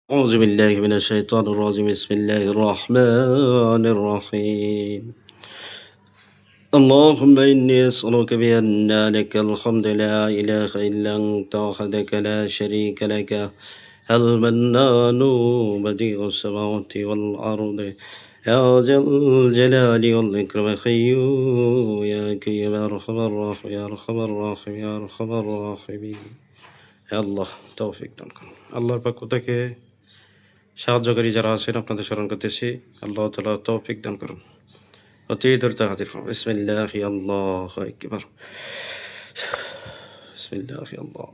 أعوذ بالله من الشيطان الرجيم بسم الله الرحمن الرحيم اللهم إني أسألك بأن لك الحمد لا إله إلا أنت وحدك لا شريك لك المنان بديع السماوات والأرض يا ذا الجلال والإكرام خيو يا كريم يا أرحم الراحمين يا أرحم الراحمين يا أرحم الراحمين يا الله توفيق দান করুন আল্লাহর পক্ষ থেকে সাহায্যকারী যারা আছেন আপনাদের স্মরণ করতেছি। আল্লাহ তাআলা তৌফিক দান করুন। অতি দ্রুত হাজির হন। বিসমিল্লাহি আল্লাহু আকবার। বিসমিল্লাহি আল্লাহ।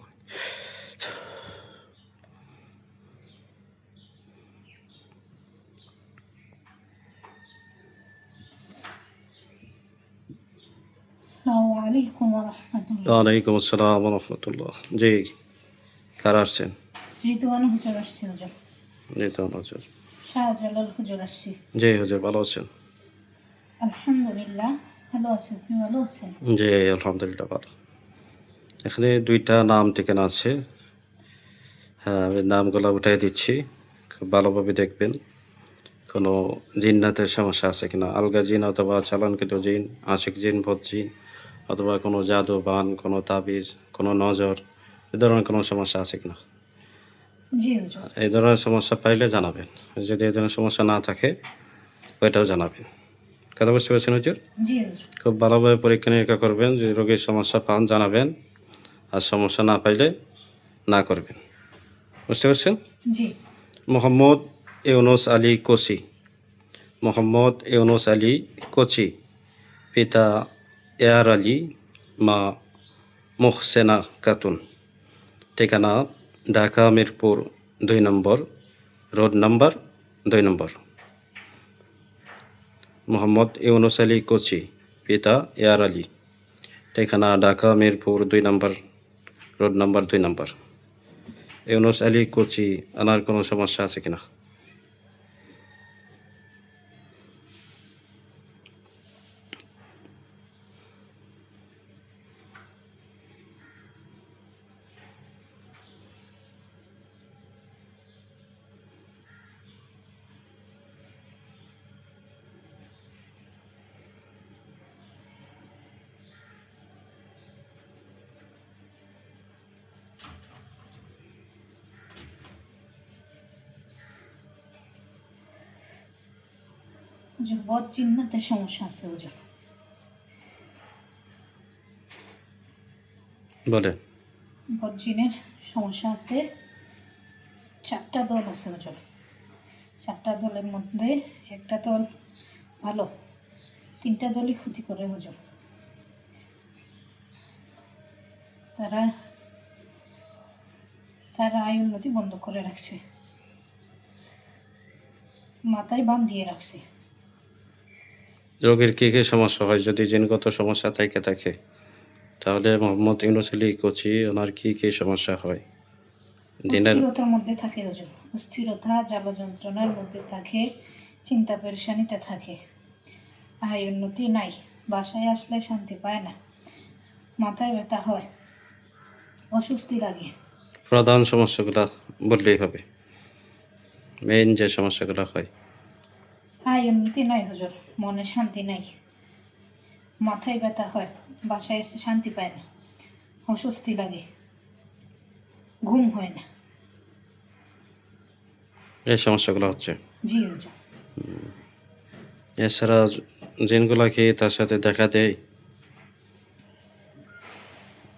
আসসালামু আলাইকুম ওয়া রাহমাতুল্লাহ। ওয়ালাইকুম আসসালাম ওয়া রাহমাতুল্লাহ। জি, কারা আসছেন? রিদওয়ান হুজুর আসছে হুজুর। জি তো হুজুর। শাহজালাল হুজুর আসছে। জি হুজুর, ভালো আছেন? আলহামদুলিল্লাহ ভালো আছি, আপনি ভালো আছেন? জি আলহামদুলিল্লাহ ভালো। এখানে ২টা নাম ঠিকানা আছে। হ্যাঁ, আমি নামগুলা উঠাই দিচ্ছি। খুব ভালোভাবে দেখবেন। কোনো জিন্নাতের সমস্যা আছে কিনা, আলগা জিন অথবা চালানকৃত জিন, আশিক জিন, ভূত জিন অথবা কোনো জাদু বান, কোনো তাবিজ, কোনো নজর, এ ধরনের কোনো সমস্যা আছে কিনা। জি হুজুর। এই ধরনের সমস্যা পাইলে জানাবেন। যদি এই ধরনের সমস্যা না থাকে ওইটাও জানাবেন। কথা বুঝতে পারছেন হুজুর? জি হুজুর। খুব ভালোভাবে পরীক্ষা নিরীক্ষা করবেন। যদি রোগীর সমস্যা পান জানাবেন, আর সমস্যা না পাইলে না করবেন। বুঝতে পারছেন? জি। মোহাম্মদ ইউনুস আলী কোচি। মোহাম্মদ ইউনুস আলী কোচি, পিতা এয়ার আলী, মা মোহসেনা খাতুন। ঠিকানা ঢাকা মিরপুর ২ নম্বর, রোড নাম্বার ২ নম্বর। মোহাম্মদ ইউনুস আলী কোচি, পিতা এয়ার আলী। ঠিকানা ঢাকা মিরপুর ২ নম্বর, রোড নাম্বার ২ নম্বর। ইউনুস আলী কোচি, আনার কোনো সমস্যা আছে কিনা? হুজুর বদ জিন্নাতের সমস্যা আছে হুজুর। বলেন। বদ জিনের সমস্যা আছে, 4টা দল আছে হুজুর। 4টা দলের মধ্যে একটা দল ভালো, 3টা দলই ক্ষতি করে হুজুর। তারা তারা আয় উন্নতি বন্ধ করে রাখছে, মাথায় বান দিয়ে রাখছে। রোগীর কী কী সমস্যা হয়? যদি জিনগত সমস্যা থেকে থাকে তাহলে মোহাম্মদ ইউনুস আলী কোচি, ওনার কী কী সমস্যা হয়? জিনের অস্থিরতার মধ্যে থাকে হুজুর, অস্থিরতা, জ্বালা যন্ত্রণার মধ্যে থাকে, চিন্তা পেরেশানিতে থাকে, আয় উন্নতি নাই, বাসায় আসলে শান্তি পায় না, মাথায় ব্যথা হয়, অস্বস্তি লাগে। প্রধান সমস্যাগুলো বললেই হবে, মেইন যে সমস্যাগুলো হয়। আয় উন্নতি নাই হুজুর, মনে শান্তি নাই, মাথায় ব্যথা হয়, বাসায় এসে শান্তি পায় না, অস্বস্তি লাগে, ঘুম হয় না। এই সমস্যাগুলো হচ্ছে। জি হুজুর। এছাড়া জিনগুলা কি তার সাথে দেখা দেয়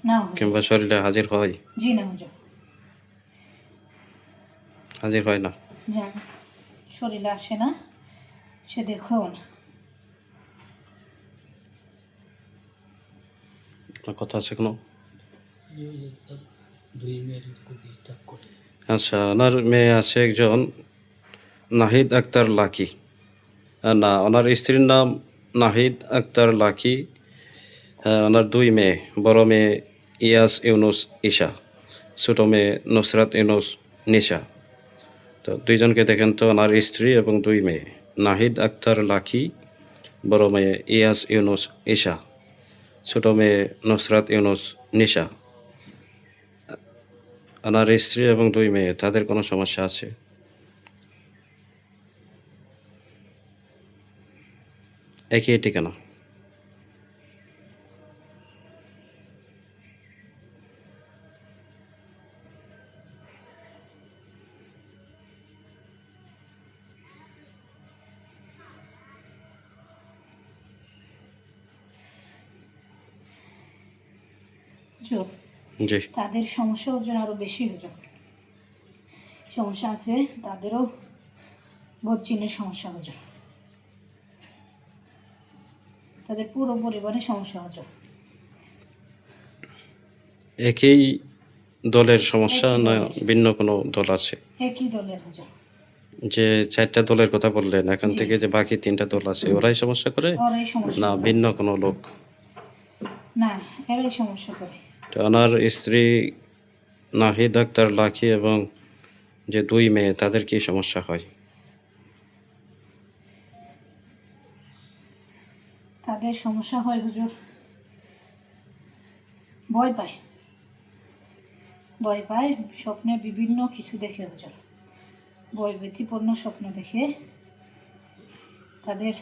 না হুজুর। কিংবা শরীরে হাজির হয়? জি না হুজুর। হাজির হয় না। যান, শরীরে আসে না, সে দেখেও না। আপনার কথা আছে কোনো? আচ্ছা, ওনার মেয়ে আছে একজন, নাহিদ আক্তার লাকি। না, ওনার স্ত্রীর নাম নাহিদ আক্তার লাকি। ওনার 2 মেয়ে, বড় মেয়ে ইয়াস ইউনুস ঈশা, ছোট মেয়ে নুসরাত ইউনুস নিশা। তো 2 জনকে দেখেন তো, ওনার স্ত্রী এবং 2 মেয়ে, নাহিদ আক্তার লাকি, বড় মেয়ে ইয়াস ইউনুস ঈশা, ছোট মেয়ে নুসরাত ইউনুস নিশা। ওনার স্ত্রী এবং 2 মেয়ে, তাদের কোনো সমস্যা আছে? একই ঠিকানা। হুজুর, জি। তাদের সমস্যা ওজন আরো বেশি হুজুর। সমস্যা আছে, তাদেরও বদজিনের সমস্যা হুজুর। তাদের পুরো পরিবারের সমস্যা হুজুর। একই দলের সমস্যা একই না দলের। ভিন্ন কোনো দল আছে? একই দলের হুজুর। যে ৪টা দলের কথা বললেন, এখান জি। থেকে যে বাকি 3টা দল আছে ওরাই সমস্যা করে ওরাই সমস্যা না করে। ভিন্ন কোনো লোক? না, এরাই সমস্যা করে। তো ওনার স্ত্রী নাহিদ আক্তার লাকী এবং যে 2 মেয়ে তাদের কি সমস্যা হয়? তাদের সমস্যা হয় হুজুর, ভয় পায়। ভয় পায়, স্বপ্নে বিভিন্ন কিছু দেখে হুজুর। ভয়ভীতিপূর্ণ স্বপ্ন দেখে তাদের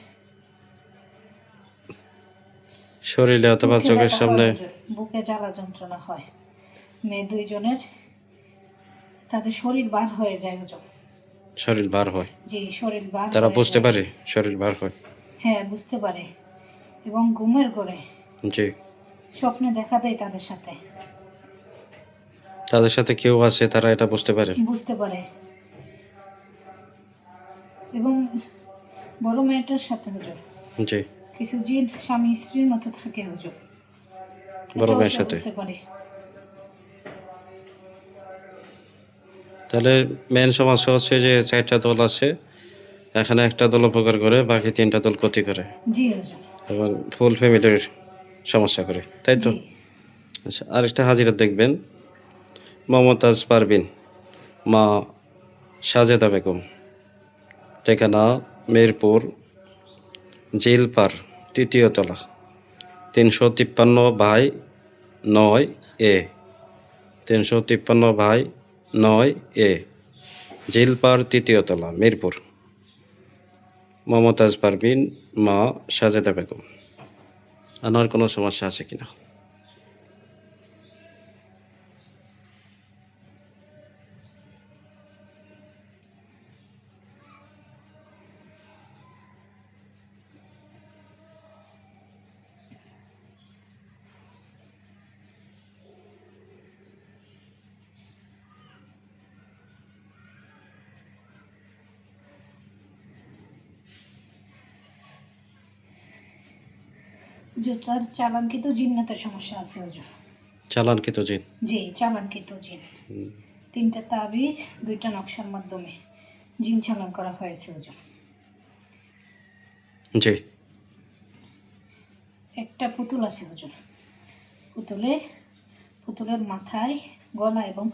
শরীরে অথবা বুকে চোখের ব্যথা হয় সামনে? হুজুর, বুকে জ্বালা যন্ত্রণা হয়। মেয়ে 2 জনের তাদের শরীর বার হয়ে যায় হুজুর। শরীর বার হয়? জি, শরীর বার তারা হয়ে বুঝতে যায়। পারে শরীর বার হয়? হ্যাঁ, বুঝতে পারে। এবং ঘুমের ঘরে জি। স্বপ্নে দেখা দেয় তাদের সাথে। তাদের সাথে কেউ আছে তারা এটা বুঝতে পারে? বুঝতে পারে। এবং বড় মেয়েটার সাথে হুজুর জি। কিছু জিন স্বামী স্ত্রীর মতো থাকে হুজুর। বড় এটাও মেয়ের সে সাথে? বুঝতে পারে। তাহলে মেন সমস্যা হচ্ছে যে 4টা দল আছে, এখানে একটা দল উপকার করে, বাকি 3টা দল ক্ষতি করে জি হুজুর। এবং ফুল ফ্যামিলির সমস্যা করে, তাই তো? জি। আচ্ছা, আরেকটা হাজিরা দেখবেন, মমতাজ পারভিন, মা সাজেদা বেগম, ঠিকানা মিরপুর জিলপার 3য় তলা 353/9 এ, 353/9 এ, জিলপার 3য় তলা মিরপুর। মমতাজ পারভিন, মা সাজেদা বেগম। আর কোনো সমস্যা আছে কিনা? যে তার চালানকৃত জিন্নাতের সমস্যা আছে হুজুর। চালানকৃত জিন? জি, চালানকৃত জিন। 3টা তাবিজ 2টা নকশার মাধ্যমে জিন চালান করা হয়েছে হুজুর। জি। একটা পুতুল আছে হুজুর। পুতুলের মাথায়, গলা এবং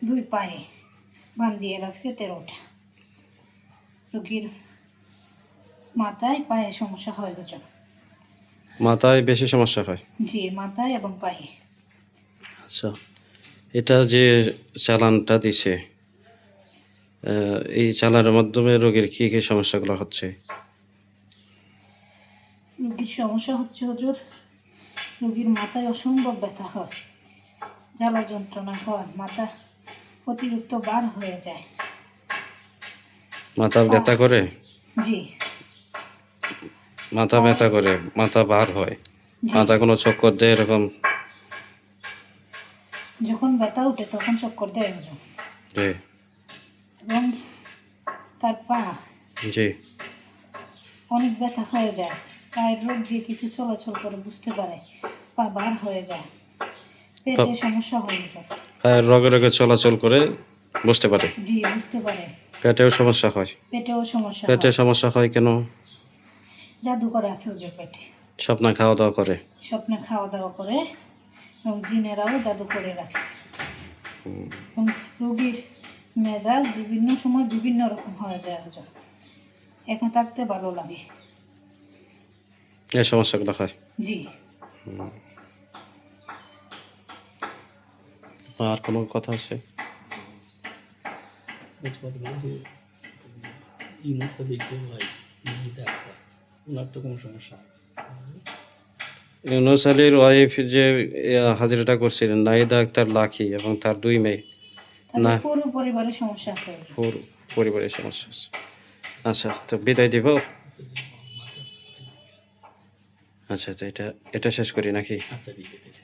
2 পায়ে বান দিয়ে রাখছে 13টা। রোগীর মাথায় পায়ে সমস্যা হয় হুজুর। মাথায় বেশি সমস্যা হয়? জি, মাথায় এবং পায়ে। আচ্ছা, এটা যে চালানটা দিছে, এই চালানের মাধ্যমে রোগীর কী কী সমস্যাগুলো হচ্ছে? রোগীর সমস্যা হচ্ছে হুজুর, রোগীর মাথায় অসম্ভব ব্যথা হয়, জ্বালা যন্ত্রণা হয়, মাথা অতিরিক্ত বার হয়ে যায়। মাথা ব্যথা করে? জি। মাথা ব্যথা করে, মাথা বার হয়, জি। মাথা কোনো চক্কর দেয় এরকম? যখন ব্যথা ওঠে তখন চক্কর দেয় হুজুর। জি। এবং তার পা জি। অনেক ব্যথা হয়ে যায়, পায়ের রোগ দিয়ে কিছু চলাচল করে বুঝতে পারে, পা বার হয়ে যায়। পেটে সমস্যা হয় হুজুর। পায়ের রগে রগে চলাচল করে বুঝতে পারে? জি, বুঝতে পারে। পেটেও সমস্যা হয়? পেটেও সমস্যা পেটে হয়। সমস্যা হয় কেন? জাদু করে আছে হুজুর পেটে। স্বপ্নে খাওয়া দাওয়া করে? স্বপ্নে খাওয়া দাওয়া করে এবং জিনেরাও জাদু করে রাখছে। এবং রোগীর মেজাজ বিভিন্ন সময় বিভিন্ন রকম হয়ে যায় হুজুর। একা থাকতে ভালো লাগে। এই সমস্যাগুলো হয়? জি। আর কোনো কথা আছে? মোতাবেক যে ভাই নাহিদ আক্তার ওনার তো কোনো সমস্যা ইউনুস আলীর ওয়াইফ যে হাজিরাটা করছিলেন নাহিদা আক্তার লাখি এবং তার 2 মেয়ে, তাদের না পুরো পরিবারের সমস্যা আছে। পুরো পরিবারের সমস্যা আছে। আচ্ছা, তো বিদায় দিব। আচ্ছা, তো এটা শেষ করি নাকি? আচ্ছা ঠিক আছে